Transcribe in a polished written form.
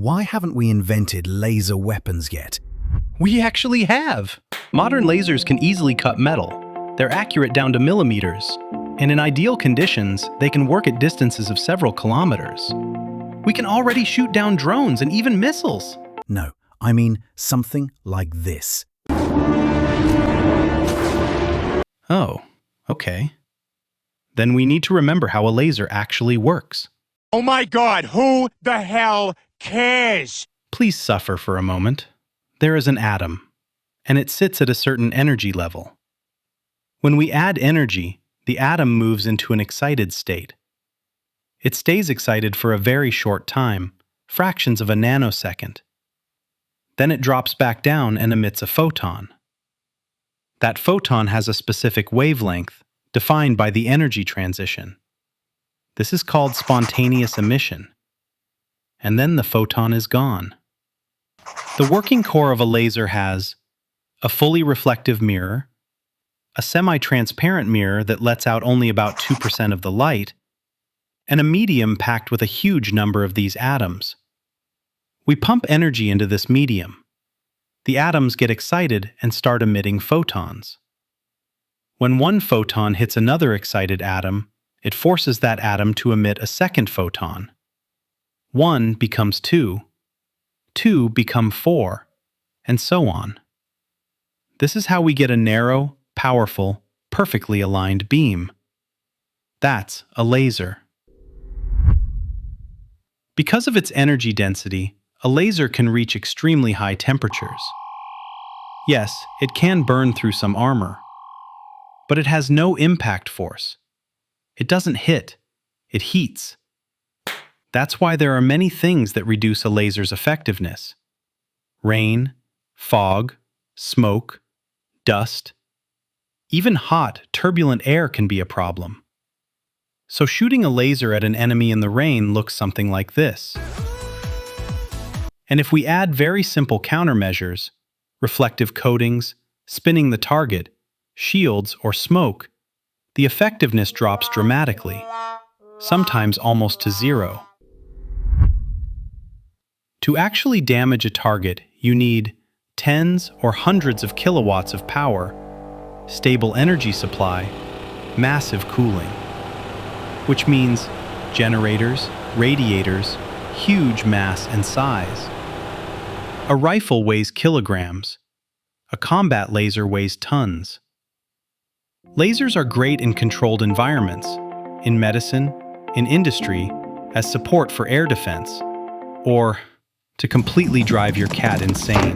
Why haven't we invented laser weapons yet? We actually have! Modern lasers can easily cut metal. They're accurate down to millimeters. And in ideal conditions, they can work at distances of several kilometers. We can already shoot down drones and even missiles. No, I mean something like this. Oh, okay. Then we need to remember how a laser actually works. Oh my God, who the hell cares? Please suffer for a moment. There is an atom, and it sits at a certain energy level. When we add energy, the atom moves into an excited state. It stays excited for a very short time, fractions of a nanosecond. Then it drops back down and emits a photon. That photon has a specific wavelength, defined by the energy transition. This is called spontaneous emission. And then the photon is gone. The working core of a laser has a fully reflective mirror, a semi-transparent mirror that lets out only about 2% of the light, and a medium packed with a huge number of these atoms. We pump energy into this medium. The atoms get excited and start emitting photons. When one photon hits another excited atom, it forces that atom to emit a second photon. 1 becomes 2, 2 become 4, and so on. This is how we get a narrow, powerful, perfectly aligned beam. That's a laser. Because of its energy density, a laser can reach extremely high temperatures. Yes, it can burn through some armor, but it has no impact force. It doesn't hit, it heats. That's why there are many things that reduce a laser's effectiveness. Rain, fog, smoke, dust. Even hot, turbulent air can be a problem. So shooting a laser at an enemy in the rain looks something like this. And if we add very simple countermeasures, reflective coatings, spinning the target, shields, or smoke, the effectiveness drops dramatically, sometimes almost to zero. To actually damage a target, you need tens or hundreds of kilowatts of power, stable energy supply, massive cooling. Which means generators, radiators, huge mass and size. A rifle weighs kilograms. A combat laser weighs tons. Lasers are great in controlled environments, in medicine, in industry, as support for air defense, or to completely drive your cat insane.